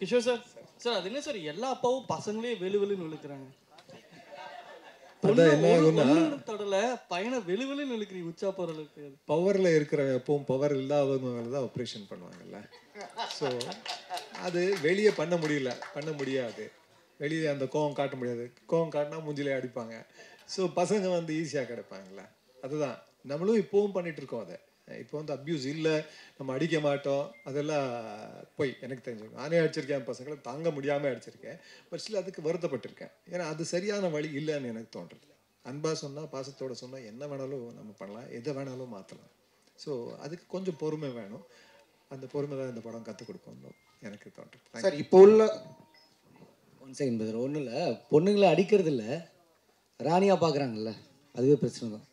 Kishore sir, sir அது என்ன sir எல்லா அப்பாவும் பசங்களே வெளுவெளுன்னு இழுக்கிறாங்க. தொடல பையனை வெளுவெளுன்னு இழுக்கிறீங்க உச்சா போற அளவுக்கு. பவர்ல இருக்கிற எப்பவும் பவர் இல்லாதவங்க தான் ஆப்ரேஷன் பண்ணுவாங்கல்ல. ஸோ அது வெளியே பண்ண முடியாது. வெளியே அந்த கோவம் காட்ட முடியாது. கோவம் காட்டினா மூஞ்சிலே அடிப்பாங்க. ஸோ பசங்க வந்து ஈஸியாக கிடைப்பாங்கல்ல. அதுதான் நம்மளும் இப்போவும் பண்ணிட்டு இருக்கோம். அதை இப்போ வந்து அப்யூஸ் இல்லை, நம்ம அடிக்க மாட்டோம், அதெல்லாம் போய் எனக்கு தெரிஞ்சுக்கணும். நானே அடிச்சிருக்கேன், பசங்களை தாங்க முடியாமல் அடிச்சிருக்கேன். பட் ஸ்டில் அதுக்கு வருத்தப்பட்டிருக்கேன். ஏன்னா அது சரியான வழி இல்லைன்னு எனக்கு தோன்றுறது. அன்பாக சொன்னால், பாசத்தோடு சொன்னால் என்ன வேணாலும் நம்ம பண்ணலாம், எதை வேணாலும் மாற்றலாம். ஸோ அதுக்கு கொஞ்சம் பொறுமை வேணும். அந்த பொறுமை தான் இந்த படம் கற்றுக் கொடுக்கணும் எனக்கு தோன்றுறது. சார் இப்போ உள்ள ஒன் செகண்ட் பிரதர், ஒன்றும் இல்லை, பொண்ணுங்களை அடிக்கிறது இல்லை, ராணியாக பார்க்குறாங்கல்ல, அதுவே பிரச்சனை தான்.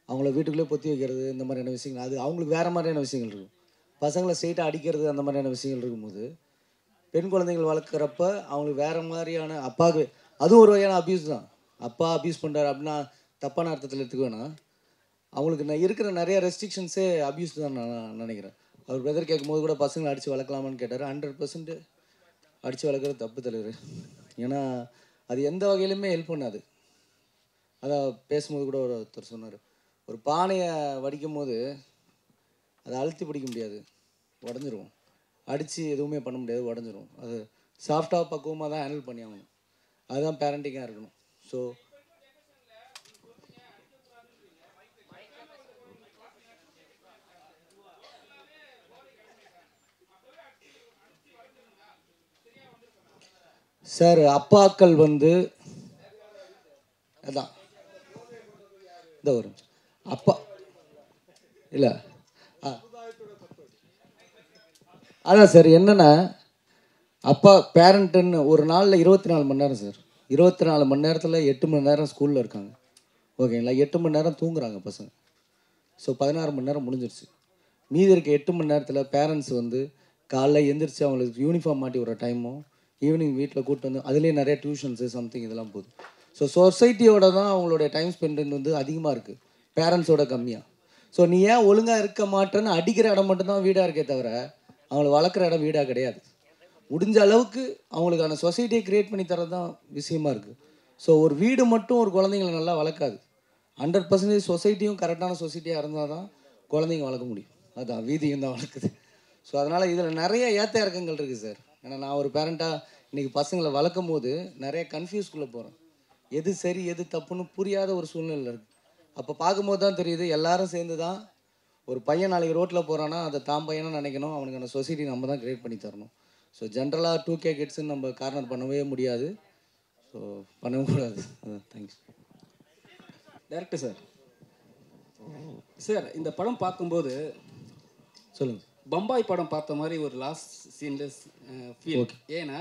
அவங்கள வீட்டுக்குள்ளே பொத்தி வைக்கிறது, இந்த மாதிரியான விஷயங்கள், அது அவங்களுக்கு வேறு மாதிரியான விஷயங்கள் இருக்கும். பசங்களை ஸ்ட்ரெயிட்டாக அடிக்கிறது, அந்த மாதிரியான விஷயங்கள் இருக்கும்போது பெண் குழந்தைகள் வளர்க்குறப்ப அவங்களுக்கு வேறு மாதிரியான அப்பாவுக்கு அதுவும் ஒரு வகையான அப்யூஸ் தான். அப்பா அப்யூஸ் பண்ணுறாரு அப்படின்னா தப்பான அர்த்தத்தில் எடுத்துக்குவேன்னா அவங்களுக்கு இருக்கிற நிறைய ரெஸ்ட்ரிக்ஷன்ஸே அப்யூஸ் தான் நான் நினைக்கிறேன். அவர் பிரதர் கேட்கும்போது கூட பசங்களை அடித்து வளர்க்கலாமான்னு கேட்டார். 100% அடித்து வளர்க்குறது தப்பு தலைவர். ஏன்னா அது எந்த வகையிலுமே ஹெல்ப் பண்ணாது. அதான் பேசும்போது கூட ஒருத்தர் சொன்னார், ஒரு பானையை வடிக்கும் போது அதை அழுத்தி பிடிக்க முடியாது, உடஞ்சிரும். அடித்து எதுவுமே பண்ண முடியாது, உடஞ்சிரும். அது சாஃப்டாக பக்குவமாக தான் ஹேண்டில் பண்ணி ஆகணும். அதுதான் பேரண்டிங்காக இருக்கணும். ஸோ சார் அப்பாக்கள் வந்து அதான் இந்த ஒரு அப்பா இல்லை அதான் சார் என்னென்னா அப்பா பேரண்ட்டுன்னு ஒரு நாளில் 24 மணி நேரம் சார். 24 மணி நேரத்தில் 8 மணி நேரம் ஸ்கூலில் இருக்காங்க, ஓகேங்களா? 8 மணி நேரம் தூங்குறாங்க பசங்க. ஸோ 16 மணி நேரம் முடிஞ்சிருச்சு. மீதி இருக்க 8 மணி நேரத்தில் பேரண்ட்ஸ் வந்து காலைல எந்திரிச்சு அவங்களுக்கு யூனிஃபார்ம் மாட்டி விட்ற டைமும், ஈவினிங் வீட்டில் கூப்பிட்டு வந்து அதுலேயே நிறைய டியூஷன்ஸு சம்திங் இதெல்லாம் போகுது. ஸோ சொசைட்டியோட தான் அவங்களுடைய டைம் ஸ்பெண்ட் வந்து அதிகமாக இருக்குது, பேரண்ட்ஸோட கம்மியாக. ஸோ நீ ஏன் ஒழுங்காக இருக்க மாட்டேன்னு அடிக்கிற இடம் மட்டும்தான் வீடாக இருக்கே தவிர அவங்கள வளர்க்குற இடம் வீடாக கிடையாது. முடிஞ்ச அளவுக்கு அவங்களுக்கான சொசைட்டியை க்ரியேட் பண்ணி தரது தான் விஷயமா இருக்குது. ஸோ ஒரு வீடு மட்டும் ஒரு குழந்தைங்களை நல்லா வளர்க்காது. 100% சொசைட்டியும் கரெக்டான சொசைட்டியாக இருந்தால் தான் குழந்தைங்க வளர்க்க முடியும். அதுதான் வீதியும் தான் வளர்க்குது. ஸோ அதனால் இதில் நிறைய ஏற்ற இறக்கங்கள் இருக்குது சார். ஏன்னா நான் ஒரு பேரண்ட்டாக இன்றைக்கி பசங்களை வளர்க்கும் போது நிறைய கன்ஃபியூஸ்குள்ளே போகிறேன். எது சரி எது தப்புன்னு புரியாத ஒரு சூழ்நிலை இருக்குது. அப்போ பார்க்கும்போது தான் தெரியுது, எல்லாரும் சேர்ந்து தான் ஒரு பையன் நாளைக்கு ரோட்டில் போகிறான்னா அதை தான் பையனாக நினைக்கணும், அவனுக்கான சொசைட்டி நம்ம தான் க்ரியேட் பண்ணி தரணும். ஸோ ஜென்ரலாக 2K கிட்ஸ்ன்னு நம்ம கார்னர் பண்ணவே முடியாது. ஸோ பண்ணவும் கூடாது. தேங்க்ஸ். டைரக்டர் சார், சார் இந்த படம் பார்க்கும்போது சொல்லுங்கள். பம்பாய் படம் பார்த்த மாதிரி ஒரு லாஸ்ட் சீன்லெஸ் ஃபீல். ஏன்னா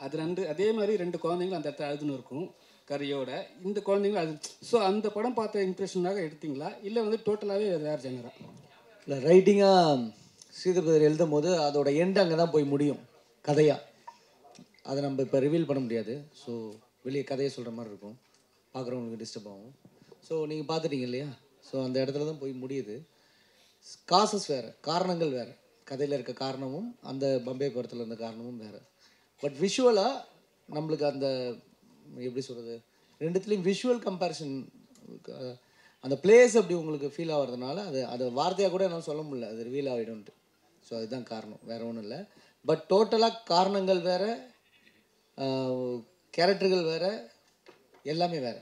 அது அதே மாதிரி 2 குழந்தைங்களும் அந்த இடத்துல அழுதுன்னு இருக்கும் கரியோட, இந்த குழந்தைங்களும் அழுது. ஸோ அந்த படம் பார்த்த இம்ப்ரெஷனாக எடுத்தீங்களா இல்லை வந்து டோட்டலாகவே வேறு ஜெனரா? இல்லை, ரைட்டிங்காக ஸ்ரீதர் எழுதும் போது அதோட எண்டு அங்கே தான் போய் முடியும் கதையாக. அதை நம்ம இப்போ ரிவீல் பண்ண முடியாது. ஸோ வெளியே கதையை சொல்கிற மாதிரி இருக்கும், பார்க்குறவங்களுக்கு டிஸ்டர்ப் ஆகும். ஸோ நீங்கள் பார்த்துட்டீங்க இல்லையா? ஸோ அந்த இடத்துல தான் போய் முடியுது. காசஸ் வேறு, காரணங்கள் வேறு, கதையில் இருக்க காரணமும் அந்த பம்பே படத்தில் இருந்த காரணமும் வேறு. பட் விஷுவலாக நம்மளுக்கு அந்த எப்படி சொல்கிறது, ரெண்டுத்துலேயும் விஷுவல் கம்பேரிசன், அந்த பிளேஸ் அப்படி உங்களுக்கு ஃபீல் ஆகிறதுனால அதை வார்த்தையாக கூட என்னால் சொல்ல முடியல, அது ரிவீல் ஆகிடும்ட்டு. ஸோ அதுதான் காரணம், வேறு ஒன்றும் இல்லை. பட் டோட்டலாக காரணங்கள் வேறு, கேரக்டர்கள் வேறு, எல்லாமே வேறு.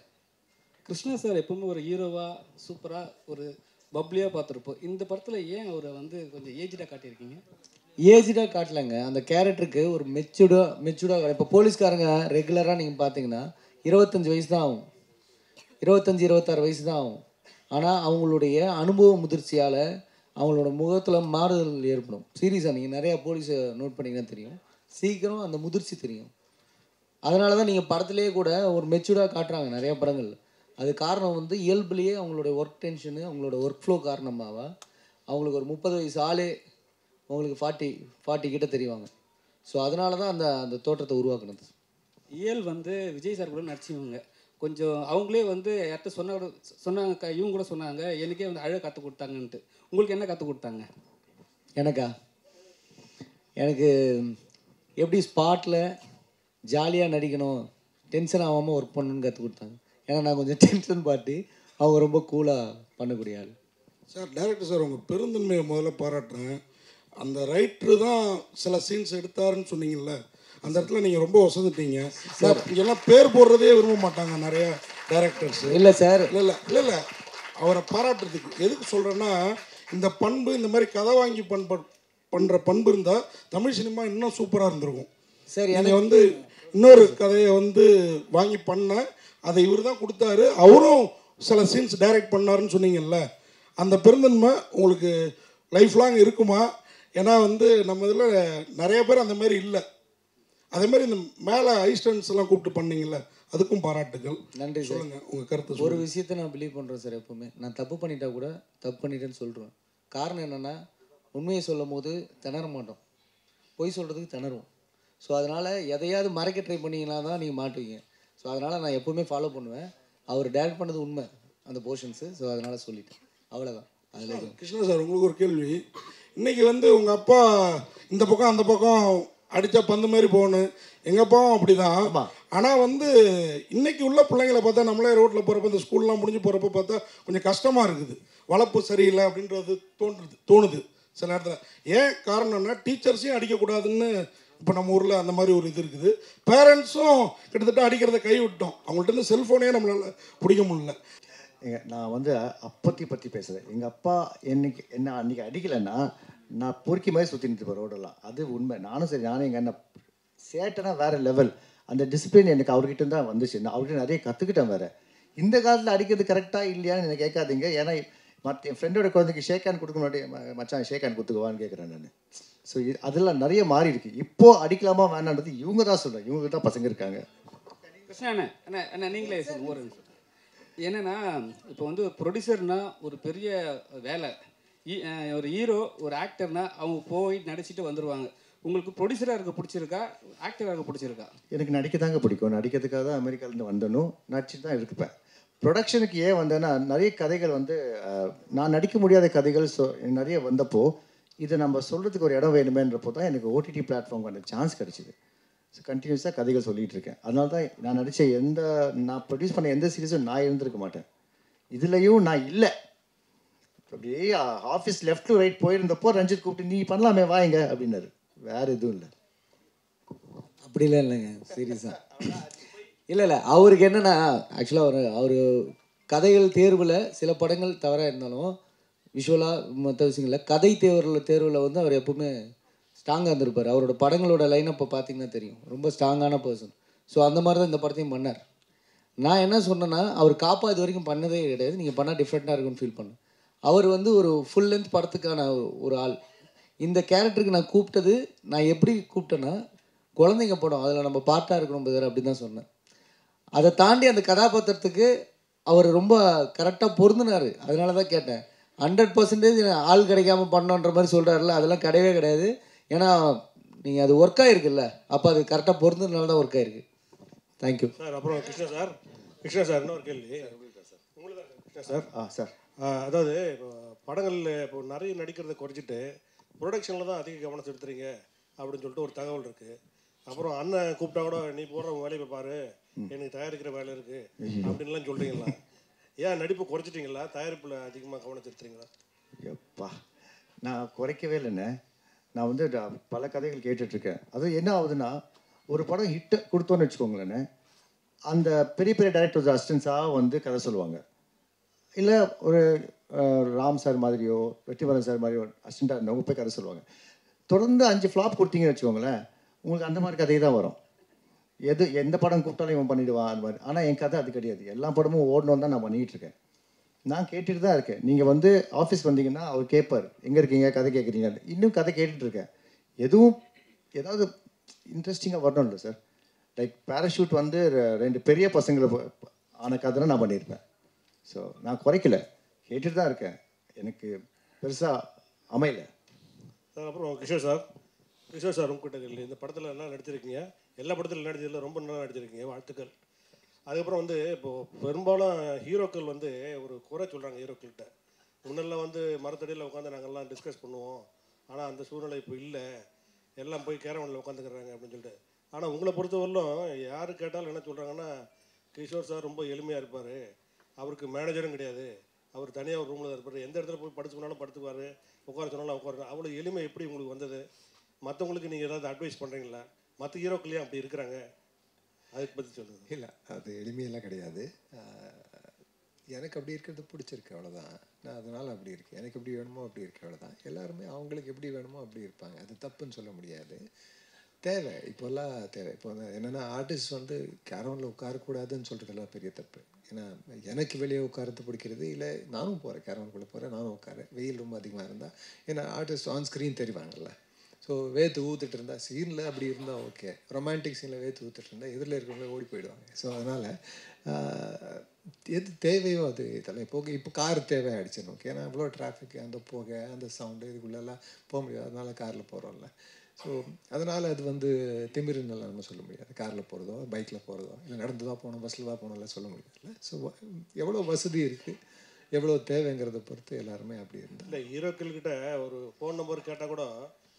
கிருஷ்ணா சார் எப்பவுமே ஒரு ஹீரோவாக சூப்பராக ஒரு பப்ளியாக பார்த்துருப்போம். இந்த படத்தில் ஏன் அவரை வந்து கொஞ்சம் ஏஜ்டாக காட்டியிருக்கீங்க? ஏஜ்டாக காட்டலைங்க, அந்த கேரக்டருக்கு ஒரு மெச்சூர்டாக. இப்போ போலீஸ்காரங்க ரெகுலராக நீங்கள் பார்த்தீங்கன்னா 25 வயசு தான் ஆகும், 25-26 வயசு தான் ஆகும். ஆனால் அவங்களுடைய அனுபவ முதிர்ச்சியால் அவங்களோட முகத்தில் மாறுதல் ஏற்படும். சீரியஸாக நீங்கள் நிறையா போலீஸை நோட் பண்ணிங்கன்னா தெரியும், சீக்கிரம் அந்த முதிர்ச்சி தெரியும். அதனால தான் நீங்கள் படத்துலேயே கூட ஒரு மெச்சூர்டாக காட்டுறாங்க நிறையா படங்கள். அது காரணம் வந்து இயல்புலேயே அவங்களுடைய ஒர்க் டென்ஷனு, அவங்களோட ஒர்க் ஃப்ளோ காரணமாக அவங்களுக்கு ஒரு 30 வயசு ஆளே அவங்களுக்கு 40 கிட்ட தெரிவாங்க. ஸோ அதனால தான் அந்த தோற்றத்தை உருவாக்குனது. இயல் வந்து விஜய் சார் கூட நடிச்சவங்க கொஞ்சம் அவங்களே வந்து யார்கிட்ட சொன்னாங்க, இவங்க கூட சொன்னாங்க எனக்கே வந்து அழகாக கற்றுக் கொடுத்தாங்கன்ட்டு. உங்களுக்கு என்ன கற்றுக் கொடுத்தாங்க? எனக்கு எப்படி ஸ்பாட்டில் ஜாலியாக நடிக்கணும், டென்ஷன் ஆகாமல் ஒர்க் பண்ணணும்னு கற்றுக் கொடுத்தாங்க. ஏன்னா நான் கொஞ்சம் டென்ஷன் பார்ட்டி, அவங்க ரொம்ப கூலாக பண்ணக்கூடிய ஆள். சார் டைரக்டர் சார் உங்கள் பெருந்தன்மையை முதல்ல பாராட்டுறேன். அந்த ரைட்ரு தான் சில சீன்ஸ் எடுத்தாருன்னு சொன்னீங்கல்ல, அந்த இடத்துல நீங்கள் ரொம்ப வசந்துட்டீங்க சார். இங்கெல்லாம் பேர் போடுறதே விரும்ப மாட்டாங்க நிறைய டைரக்டர்ஸ். இல்லை சார், இல்லை அவரை பாராட்டுறதுக்கு எதுக்கு சொல்கிறேன்னா, இந்த பண்பு, இந்த மாதிரி கதை வாங்கி பண்ணுற பண்பு இருந்தால் தமிழ் சினிமா இன்னும் சூப்பராக இருந்திருக்கும். சரி, நீங்கள் வந்து இன்னொரு கதையை வந்து வாங்கி பண்ண அதை இவர் தான் கொடுத்தாரு, அவரும் சில சீன்ஸ் டைரக்ட் பண்ணாருன்னு சொன்னீங்கல்ல, அந்த பெருந்தன்மை உங்களுக்கு லைஃப் லாங் இருக்குமா? ஏன்னா வந்து நம்ம இதில் நிறைய பேர் அந்த மாதிரி இல்லை. அதே மாதிரி இந்த மேலே ஐஸ்டன்ஸ் எல்லாம் கூப்பிட்டு பண்ணீங்கல்ல, அதுக்கும் பாராட்டுகள். நன்றி. சொல்லுங்கள் உங்கள் கருத்து. ஒரு விஷயத்தை நான் பிலீவ் பண்ணுறேன் சார். எப்போவுமே நான் தப்பு பண்ணிட்டா கூட தப்பு பண்ணிட்டேன்னு சொல்கிறேன். காரணம் என்னென்னா, உண்மையை சொல்லும் போது திணற மாட்டோம், பொய் சொல்கிறதுக்கு திணறுவோம். ஸோ அதனால் எதையாவது மறைக்க ட்ரை பண்ணிங்கன்னா தான் நீங்கள் மாட்டுவீங்க. ஸோ அதனால் நான் எப்போவுமே ஃபாலோ பண்ணுவேன். அவர் டேரக்ட் பண்ணது உண்மை அந்த போர்ஷன்ஸு. ஸோ அதனால் சொல்லிட்டேன், அவ்வளோதான். அதில் கிருஷ்ணா சார் உங்களுக்கு ஒரு கேள்வி. இன்றைக்கி வந்து உங்கள் அப்பா இந்த பக்கம் அந்த பக்கம் அடித்தா பந்து மாதிரி போகணும், எங்கள் அப்பாவும் அப்படி தான். ஆனால் வந்து இன்றைக்கி உள்ள பிள்ளைங்களை பார்த்தா, நம்மளே ரோட்டில் போகிறப்ப, இந்த ஸ்கூல்லாம் முடிஞ்சு போகிறப்ப பார்த்தா கொஞ்சம் கஷ்டமாக இருக்குது. வளர்ப்பு சரியில்லை அப்படின்றது தோணுது சில இடத்துல. ஏன் காரணம்னா, டீச்சர்ஸையும் அடிக்கக்கூடாதுன்னு இப்போ நம்ம ஊரில் அந்த மாதிரி ஒரு இது இருக்குது. பேரண்ட்ஸும் கிட்டத்தட்ட அடிக்கிறத கை விட்டோம். அவங்கள்ட்ட இருந்து செல்ஃபோனே நம்மளால் பிடிக்க முடியல. நான் வந்து அப்பத்தி பற்றி பேசுகிறேன். எங்கள் அப்பா என்ன அன்றைக்கி அடிக்கலைன்னா நான் பொறுக்கி மாதிரி சுற்றி நிறுத்துப்பேன் ரோடெல்லாம். அது உண்மை. நானும் எங்கள் அண்ணன் சேட்டனா வேறு லெவல். அந்த டிசிப்ளின் எனக்கு அவர்கிட்ட தான் வந்துச்சு. நான் அவர்கிட்ட நிறைய கற்றுக்கிட்டேன் வேறு. இந்த காலத்தில் அடிக்கிறது கரெக்டாக இல்லையான்னு எனக்கு கேட்காதீங்க. ஏன்னா என் ஃப்ரெண்டோட குழந்தைக்கு ஷேக் ஹேண்ட் கொடுக்க முன்னாடி, மச்சான் ஷேக் ஹேண்ட் கொடுத்துக்குவான்னு கேட்குறேன் நான். ஸோ அதெல்லாம் நிறைய மாறி இருக்குது. இப்போது அடிக்கலாமா வேணான்றது இவங்க தான் சொல்கிறேன். இவங்க தான் பசங்க இருக்காங்க. கிருஷ்ணா அண்ணா நீங்களே ஒரு நிமிஷம். என்னென்னா, இப்போ வந்து ஒரு ப்ரொடியூசர்னா ஒரு பெரிய வேலை. ஒரு ஹீரோ, ஒரு ஆக்டர்னா அவங்க போய் நடிச்சுட்டு வந்துடுவாங்க. உங்களுக்கு ப்ரொடியூசராக இருக்க பிடிச்சிருக்கா, ஆக்டராக இருக்க பிடிச்சிருக்கா? எனக்கு நடிக்க தாங்க பிடிக்கும். நடிக்கிறதுக்காக தான் அமெரிக்காவிலேருந்து வந்தனும் நடிச்சுட்டு தான் இருப்பேன். ப்ரொடக்ஷனுக்கு ஏன் வந்தேன்னா, நிறைய கதைகள் வந்து நான் நடிக்க முடியாத கதைகள் நிறைய வந்தப்போ, இதை நம்ம சொல்கிறதுக்கு ஒரு இடம் வேணுமேன்றப்போ தான் எனக்கு ஓடிடி பிளாட்ஃபார்ம் அந்த சான்ஸ் கிடச்சிது. ஸோ கண்டினியூஸாக கதைகள் சொல்லிகிட்டு இருக்கேன். அதனால தான் நான் நடித்த நான் ப்ரொடியூஸ் பண்ண எந்த சீரீஸும் நான் இருந்திருக்க மாட்டேன். இதுலேயும் நான் இல்லை. அப்படியே ஆஃபீஸ் லெஃப்ட் டு ரைட் போயிருந்தப்போ ரஞ்சித் கூப்பிட்டு, நீ பண்ணலாமே வாங்க அப்படின்னாரு. வேறு எதுவும் இல்லை. அப்படிலாம் இல்லைங்க, சீரியஸாக. இல்லை அவருக்கு என்னென்னா, ஆக்சுவலாக அவர் கதைகள் தேர்வில் சில படங்கள் தவறாக இருந்தாலும், விஷுவலாக மற்ற விஷயங்களில் கதை தேர்வில் வந்து அவர் எப்பவுமே ஸ்ட்ராங்காக இருந்திருப்பார். அவரோட படங்களோட லைனப்பை பார்த்தீங்கன்னா தெரியும், ரொம்ப ஸ்ட்ராங்கான பர்சன். ஸோ அந்த மாதிரி தான் இந்த படத்தையும் பண்ணார். நான் என்ன சொன்னேன்னா, அவர் காப்பா இது வரைக்கும் பண்ணதே கிடையாது. நீங்கள் பண்ணால் டிஃப்ரெண்ட்டாக இருக்குன்னு ஃபீல் பண்ணேன். அவர் வந்து ஒரு ஃபுல் லென்த் படத்துக்கான ஒரு ஆள். இந்த கேரக்டருக்கு நான் கூப்பிட்டது, நான் எப்படி கூப்பிட்டேன்னா, குழந்தைங்க படம், அதில் நம்ம பாட்டாக இருக்கணும் பதர் அப்படி தான் சொன்னேன். அதை தாண்டி அந்த கதாபாத்திரத்துக்கு அவர் ரொம்ப கரெக்டாக பொருந்தினார். அதனால தான் கேட்டேன். 100% ஆள் கிடைக்காம பண்ணோன்ற மாதிரி சொல்கிறாருல, அதெல்லாம் கிடையவே கிடையாது. ஏன்னா நீங்கள் அது ஒர்க் ஆகிருக்குல்ல, அப்போ அது கரெக்டாக பொருந்ததுனால தான் ஒர்க் ஆகிருக்கு. Thank you sir. அப்புறம் கிருஷ்ணா சார் இன்னொரு கேள்வி உங்களுக்கு கிருஷ்ணா சார். சார் அதாவது இப்போ படங்களில் இப்போ நிறைய நடிக்கிறத குறைச்சிட்டு ப்ரொடக்ஷனில் தான் அதிக கவனம் செலுத்துறீங்க அப்படின்னு சொல்லிட்டு ஒரு தகவல் இருக்குது. அப்புறம் அண்ணன் கூப்பிட்டா கூட, நீ போடுற வேலையை பாரு, எனக்கு தயாரிக்கிற வேலை இருக்குது அப்படின்லாம் சொல்கிறீங்களா? ஏன் நடிப்பு குறைச்சிட்டிங்களா, தயாரிப்பில் அதிகமாக கவனம் செலுத்துறீங்களா? எப்பா, நான் குறைக்கவே இல்லைண்ணே. நான் வந்து பல கதைகள் கேட்டுட்ருக்கேன். அது என்ன ஆகுதுன்னா, ஒரு படம் ஹிட்டு கொடுத்தோன்னு வச்சுக்கோங்களேண்ணே, அந்த பெரிய பெரிய டைரக்டர்ஸ் அசிஸ்டன்ஸாக வந்து கதை சொல்லுவாங்க. இல்லை ஒரு ராம் சார் மாதிரியோ வெற்றிமாறன் சார் மாதிரியோ அசிஸ்டண்ட்டாக இருந்தவங்க போய் கதை சொல்லுவாங்க. தொடர்ந்து 5 ஃப்ளாப் கொடுத்தீங்கன்னு வச்சுக்கோங்களேன், உங்களுக்கு அந்த மாதிரி கதை தான் வரும். எந்த படம் கூப்பிட்டாலும் இவன் பண்ணிவிடுவான் அந்த மாதிரி. ஆனால் என் கதை அது கிடையாது. எல்லா படமும் ஓடணுன்னு தான் நான் பண்ணிகிட்டு இருக்கேன். நான் கேட்டுட்டு தான் இருக்கேன். நீங்கள் வந்து ஆஃபீஸ் வந்தீங்கன்னா அவர் கேட்பார், எங்கே இருக்கீங்க, கதை கேட்குறீங்க. இன்னும் கதை கேட்டுட்ருக்கேன். ஏதாவது இன்ட்ரெஸ்டிங்காக வரணும் இல்லை சார். லைக் பேராஷூட் வந்து 2 பெரிய பசங்களை ஆன கதை நான் பண்ணியிருப்பேன். ஸோ நான் குறைக்கல, கேட்டுட்டு தான் இருக்கேன். எனக்கு பெருசாக அமையலை சார். அப்புறம் கிஷோர் சார் உங்ககிட்ட கேள்வி. இந்த படத்தில் எல்லாம் நடிச்சிருக்கீங்க, எல்லா படத்திலும் நடிச்சதில் ரொம்ப நல்லா நடிச்சிருக்கீங்க, வாழ்த்துக்கள். அதுக்கப்புறம் வந்து இப்போது பெரும்பாலும் ஹீரோக்கள் வந்து ஒரு குறை சொல்கிறாங்க ஹீரோக்கள்கிட்ட. முன்னெல்லாம் வந்து மரத்தடியில் உட்காந்து நாங்கள்லாம் டிஸ்கஸ் பண்ணுவோம், ஆனால் அந்த சூழ்நிலை இப்போ இல்லை, எல்லாம் போய் கேரவனில் உட்காந்துக்கிறாங்க அப்படின்னு சொல்லிட்டு. ஆனால் உங்களை பொறுத்தவரையிலும் யார் கேட்டாலும் என்ன சொல்கிறாங்கன்னா, கிஷோர் சார் ரொம்ப எளிமையாக இருப்பார், அவருக்கு மேனேஜரும் கிடையாது, அவர் தனியாக ஒரு ரூமில் தான் இருப்பார், எந்த இடத்துல போய் படுத்து சொன்னாலும் படுத்துக்குவார், உட்கார சொன்னாலும் உட்காரு. அவ்வளோ எளிமை எப்படி உங்களுக்கு வந்தது? மற்றவங்களுக்கு நீங்கள் ஏதாவது அட்வைஸ் பண்ணுறீங்களா? மற்ற ஹீரோக்கள்லேயும் அப்படி இருக்கிறாங்க, அதுக்கு பற்றி சொல்லுங்கள். இல்லை, அது எளிமையெல்லாம் கிடையாது. எனக்கு அப்படி இருக்கிறது பிடிச்சிருக்கு, அவ்வளோதான். நான் அதனால் அப்படி இருக்கேன். எனக்கு எப்படி வேணுமோ அப்படி இருக்கு, அவ்வளோதான். எல்லாருமே அவங்களுக்கு எப்படி வேணுமோ அப்படி இருப்பாங்க. அது தப்புன்னு சொல்ல முடியாது. தேவை, இப்போல்லாம் தேவை. இப்போ என்னென்னா, ஆர்டிஸ்ட் வந்து கேரவனில் உட்காரக்கூடாதுன்னு சொல்கிறதெல்லாம் பெரிய தப்பு. ஏன்னா எனக்கு வெளியே உட்காரத்து பிடிக்கிறது இல்லை, நானும் போகிறேன், கேரவனுக்குள்ளே போகிறேன், நானும் உட்காரேன். வெயில் ரொம்ப அதிகமாக இருந்தால், ஏன்னா ஆர்டிஸ்ட் ஆன் ஸ்க்ரீன் தெரிவாங்கல்ல. ஸோ வேத்து ஊற்றுட்டு இருந்தால், சீனில் அப்படி இருந்தால் ஓகே, ரொமான்டிக் சீனில் வேத்து ஊற்றுட்டு இருந்தால் எதிரில் இருக்கிறவங்களே ஓடி போயிடுவாங்க. ஸோ அதனால் எது தேவையோ அது இதெல்லாம் இப்போ கார் தேவையாகிடுச்சு நமக்கு. ஏன்னா அவ்வளோ டிராஃபிக், அந்த புகை, அந்த சவுண்டு, இதுக்குள்ளெல்லாம் போக முடியாது. அதனால் காரில் போகிறோம்ல. ஸோ அதனால் அது வந்து திமிருன்னெல்லாம் நம்ம சொல்ல முடியாது. காரில் போகிறதோ, பைக்கில் போகிறதோ, இல்லை நடந்து தான் போகணும், பஸ்ஸில் தான் போகணும்லாம் சொல்ல முடியாதுல்ல. ஸோ எவ்வளோ வசதி இருக்குது, எவ்வளோ தேவைங்கிறத பொறுத்து எல்லாருமே அப்படி இருந்தால். இல்லை, ஹீரோக்கள்கிட்ட ஒரு ஃபோன் நம்பர் கேட்டால் கூட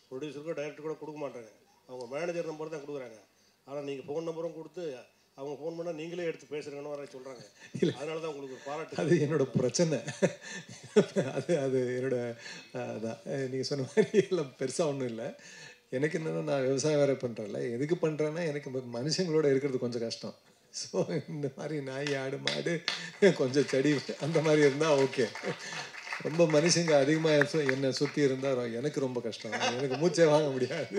ப்ரொடியூசருக்கோ டைரக்டர் கூட கொடுக்க மாட்டாங்க, அவங்க மேனேஜர் நம்பர் தான் கொடுக்குறாங்க. ஆனால் நீங்கள் ஃபோன் நம்பரும் கொடுத்து அவங்க ஃபோன் பண்ணால் நீங்களே எடுத்து பேசுகிறீங்கன்னு வர சொல்கிறாங்க. இல்லை, அதனால தான் உங்களுக்கு பாராட்டு. அது என்னோட பிரச்சனை. அது என்னோட அதான் நீங்கள் சொன்ன மாதிரி எல்லாம் பெருசாக ஒன்றும் இல்லை. எனக்கு என்னென்னா, நான் விவசாயம் வேறு பண்ணுறேன்ல, எதுக்கு பண்ணுறேன்னா எனக்கு மனுஷங்களோட இருக்கிறது கொஞ்சம் கஷ்டம். ஸோ இந்த மாதிரி நாய், ஆடு, மாடு, கொஞ்சம் செடி அந்த மாதிரி இருந்தால் ஓகே. ரொம்ப மனுஷங்க அதிகமாக என்னை சுற்றி இருந்தால் எனக்கு ரொம்ப கஷ்டம், எனக்கு மூச்சே வாங்க முடியாது.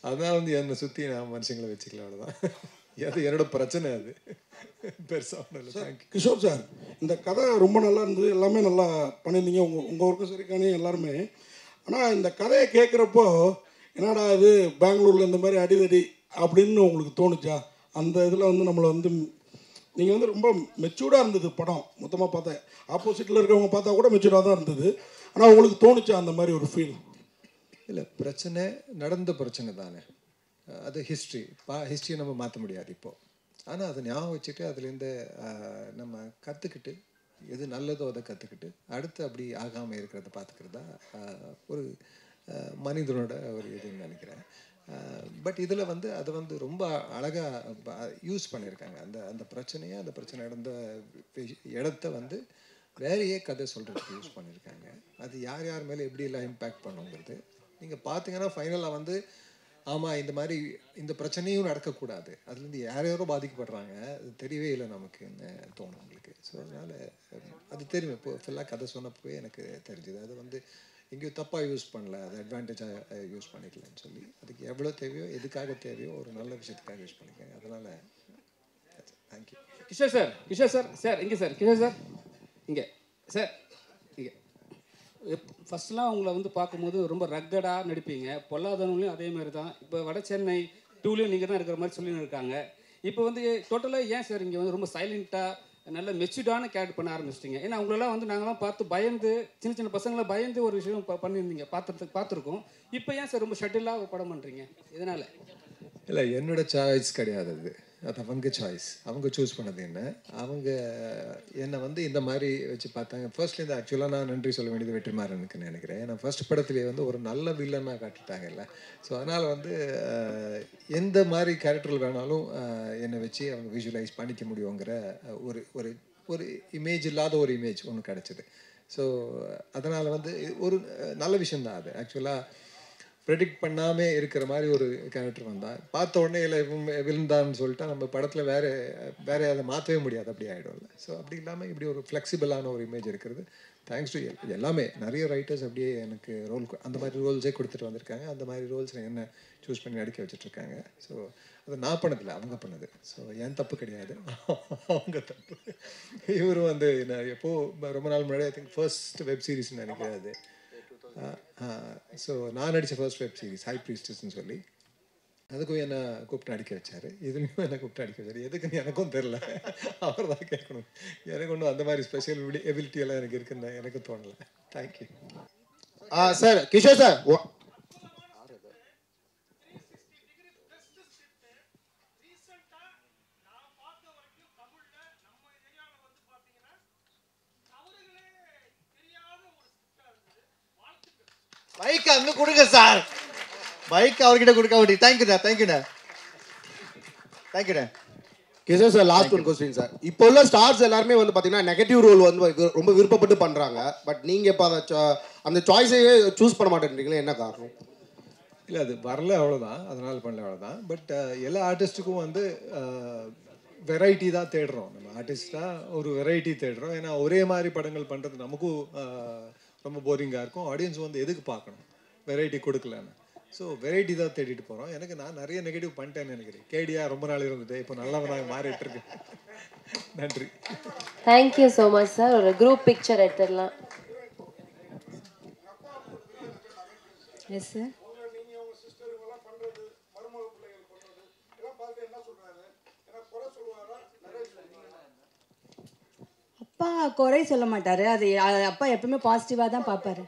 அதனால் வந்து என்னை சுற்றி நான் மனுஷங்களை வச்சுக்கல, அவ்வளோதான். அது என்னோட பிரச்சனை. அது பெருசாக ஒன்றும் இல்லை. தேங்க்யூ. கிஷோர் சார், இந்த கதை ரொம்ப நல்லா இருந்தது, எல்லாமே நல்லா பண்ணியிருந்தீங்க, உங்கள் ஒர்க்கும் சரிக்கானே எல்லாருமே. ஆனால் இந்த கதையை கேட்குறப்போ என்னடா இது பெங்களூரில் இந்த மாதிரி அடிதடி அப்படின்னு உங்களுக்கு தோணுச்சா? அந்த இதில் வந்து நம்மளை வந்து நீங்கள் வந்து ரொம்ப மெச்சூர்டாக இருந்தது படம் மொத்தமாக பார்த்தேன். ஆப்போசிட்டில் இருக்கவங்க பார்த்தா கூட மெச்சூர்டாக தான் இருந்தது. ஆனால் உங்களுக்கு தோணுச்சா அந்த மாதிரி ஒரு ஃபீல்? இல்லை, பிரச்சனை நடந்த பிரச்சனை தானே, அது ஹிஸ்ட்ரியை நம்ம மாற்ற முடியாது இப்போது. ஆனால் அதை ஞாபகம் வச்சுட்டு அதுலேருந்து நம்ம கற்றுக்கிட்டு எது நல்லதோ அதை கற்றுக்கிட்டு அடுத்து அப்படி ஆகாமல் இருக்கிறத பார்த்துக்கிறதா ஒரு மனிதனோட ஒரு இதுன்னு நினைக்கிறேன். பட் இதில் வந்து அதை வந்து ரொம்ப அழகாக யூஸ் பண்ணியிருக்காங்க. அந்த பிரச்சனையை, அந்த பிரச்சனை நடந்த இடத்த வந்து வேறையே கதை சொல்கிறதுக்கு யூஸ் பண்ணியிருக்காங்க. அது யார் யார் மேலே எப்படியெல்லாம் இம்பேக்ட் பண்ணுங்கிறது நீங்கள் பார்த்தீங்கன்னா ஃபைனலாக வந்து ஆமாம், இந்த மாதிரி இந்த பிரச்சனையும் நடக்கக்கூடாது, அதுலேருந்து யாரோ பாதிக்கப்படுறாங்க, அது தெரியவே இல்லை நமக்குன்னு தோணும் உங்களுக்கு. ஸோ அதனால் அது தெரியும். இப்போ ஃபுல்லாக கதை சொன்னப்போ எனக்கு தெரிஞ்சுது அது வந்து எங்கேயும் தப்பாக யூஸ் பண்ணல, அது அட்வான்டேஜாக யூஸ் பண்ணிக்கலன்னு சொல்லி அதுக்கு எவ்வளோ தேவையோ, எதுக்காக தேவையோ ஒரு நல்ல விஷயத்துக்காக யூஸ் பண்ணிக்கோங்க. அதனால் thank you. Kishore sir, Kishore sir, sir இங்கே சார், கிஷோர் சார் இங்கே சார், இங்கே ஃபஸ்ட்லாம் உங்களை வந்து பார்க்கும்போது ரொம்ப ரக்கடாக நடிப்பீங்க, பொல்லாதவங்களையும் அதே மாதிரி தான். இப்போ வட சென்னை 2லேயும் நீங்கள் தான் இருக்கிற மாதிரி சொல்லின்னு இருக்காங்க. இப்போ வந்து டோட்டலாக ஏன் சார் இங்கே வந்து ரொம்ப சைலண்ட்டாக நல்ல மெச்சூர்டான கேரக்டர் பண்ண ஆரம்பிச்சிட்டிங்க? ஏன்னா உங்களெல்லாம் வந்து நாங்களாம் பார்த்து பயந்து, சின்ன சின்ன பசங்களை பயந்து ஒரு விஷயம் பண்ணியிருந்தீங்க, பார்த்துருக்கோம். இப்போ ஏன் சார் ரொம்ப ஷட்டிலாக ஒரு படம் பண்ணுறீங்க? இதனால் இல்லை, என்னோட சாய்ஸ் கிடையாது அது அவங்க சாய்ஸ். அவங்க சூஸ் பண்ணது என்ன, அவங்க என்னை வந்து இந்த மாதிரி வச்சு பார்த்தாங்க. ஃபர்ஸ்ட்லேருந்து ஆக்சுவலாக நான் நன்றி சொல்ல வேண்டியது வெற்றிமாறனுக்குன்னு நினைக்கிறேன். ஏன்னா ஃபர்ஸ்ட் படத்துலேயே வந்து ஒரு நல்ல வில்லனாக காட்டிட்டாங்கல்ல. ஸோ அதனால் வந்து எந்த மாதிரி கேரக்டர்கள் வேணாலும் என்னை வச்சு அவங்க விஷுவலைஸ் பண்ணிக்க முடியுங்கிற ஒரு ஒரு ஒரு இமேஜ் இல்லாத ஒரு இமேஜ் ஒன்று கிடச்சிது. ஸோ அதனால் வந்து ஒரு நல்ல விஷயந்தான் அது. ஆக்சுவலாக ப்ரெடிக்ட் பண்ணாமல் இருக்கிற மாதிரி ஒரு கேரக்டர் வந்தால் பார்த்த உடனே இல்லை விழுந்தான்னு சொல்லிட்டா நம்ம படத்தில் வேறு அதை மாற்றவே முடியாது, அப்படி ஆகிடும்ல. ஸோ அப்படி இல்லாமல் இப்படி ஒரு ஃப்ளெக்சிபிளான ஒரு இமேஜ் இருக்கிறது தேங்க்ஸ் டு எல்லாமே. நிறைய ரைட்டர்ஸ் அப்படியே எனக்கு அந்த மாதிரி ரோல்ஸே கொடுத்துட்டு வந்திருக்காங்க. அந்த மாதிரி ரோல்ஸ் என்ன சூஸ் பண்ணி நடிக்க வச்சுட்ருக்காங்க. ஸோ அது நான் பண்ணதில்லை, அவங்க பண்ணது. ஸோ என் தப்பு கிடையாது, அவங்க தப்பு. இவரும் வந்து நான் எப்போது ரொம்ப நாள் முன்னாடி ஐ திங்க் ஃபர்ஸ்ட் வெப் சீரிஸ்ன்னு நினைக்கிறாது. ஸோ நான் நடித்த ஃபர்ஸ்ட் வெப் சீரிஸ் ஹை ப்ரீஸ்டஸ்ன்னு சொல்லி அதுக்கும் என்னை கூப்பிட்டு நடிக்க வச்சார். இதுலேயும் என்னை கூப்பிட்டு நடிக்க வச்சார். எதுக்குன்னு எனக்கும் தெரில, அவர் தான் கேட்கணும். எனக்கு ஒன்றும் அந்த மாதிரி ஸ்பெஷல் எபிலிட்டி எல்லாம் எனக்கு இருக்குன்னு எனக்கு தோணலை. Thank you. Sir Kishore sir, mike அங்க கொடுங்க சார். மைக் அவர்கிட்ட கொடுக்க முடியும். தேங்க்யூண்ணா தேங்க்யூண்ணா தேங்க்யூண்ணா. Kishore sir, last one question sir. இப்போ உள்ள ஸ்டார்ஸ் எல்லாருமே வந்து பார்த்தீங்கன்னா நெகட்டிவ் ரோல் வந்து ரொம்ப விருப்பப்பட்டு பண்ணுறாங்க. பட் நீங்கள் இப்போ அந்த சாய்ஸையே சூஸ் பண்ண மாட்டேன்றீங்களே, என்ன காரணம்? இல்லை, அது வரல அவ்வளோதான், அதனால் பண்ணல அவ்வளோதான். பட் எல்லா ஆர்டிஸ்ட்டுக்கும் வந்து வெரைட்டி தான் தேடுறோம். நம்ம ஆர்டிஸ்டாக ஒரு வெரைட்டி தேடுறோம். ஏன்னா ஒரே மாதிரி படங்கள் பண்ணுறது நமக்கும் ரொம்ப போரிங்காக இருக்கும். ஆடியன்ஸ் வந்து எதுக்கு பார்க்கணும், வெரைட்டி கொடுக்கலன்னு. ஸோ வெரைட்டி தான் தேடிட்டு போகிறோம். நான் நிறைய நெகட்டிவ் பண்ணிட்டேன்னு நினைக்கிறேன். கேடியா ரொம்ப நாள் இருந்துட்டு இப்போ நல்லவனாக மாறிட்டு இருக்கு. நன்றி. Thank you so much sir. ஒரு குரூப் பிக்சர் எடுத்துடலாம். Yes sir. அப்பா குறை சொல்ல மாட்டாரு. அது அப்பா எப்பவுமே பாசிட்டிவாக தான் பார்ப்பாரு.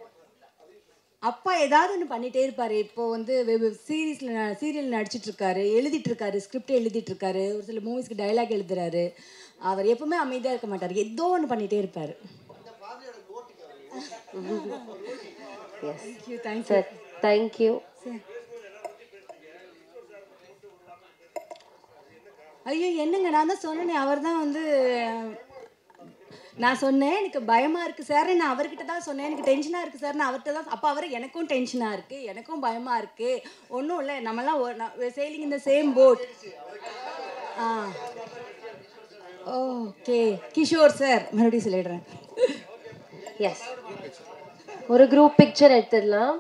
அப்பா ஏதாவது ஒன்று பண்ணிகிட்டே இருப்பார். இப்போ வந்து சீரியல் நடிச்சிட்டு இருக்காரு, எழுதிட்டு இருக்காரு, ஸ்கிரிப்ட் எழுதிட்டு இருக்காரு, ஒரு சில மூவிஸ்க்கு டைலாக் எழுதுறாரு. அவர் எப்பவுமே அமைதியாக இருக்க மாட்டார், ஏதோ ஒன்று பண்ணிகிட்டே இருப்பார். Thank you thank you thank you. ஐயோ என்னங்க, நான் தான் சொன்னேனே, அவர் தான் வந்து நான் சொன்னேன் எனக்கு பயமாக இருக்குது சார், நான் அவர்கிட்ட தான் சொன்னேன் எனக்கு டென்ஷனாக இருக்குது சார், நான் அவர்கிட்ட தான். அப்போ அவர் எனக்கும் டென்ஷனாக இருக்குது, எனக்கும் பயமாக இருக்குது, ஒன்றும் இல்லை, நம்மலாம் சேலிங் இந்த same boat. Okay Kishore sir, மறுபடியும் சொல்லிடுறேன். எஸ், ஒரு குரூப் பிக்சர் எடுத்துடலாம்.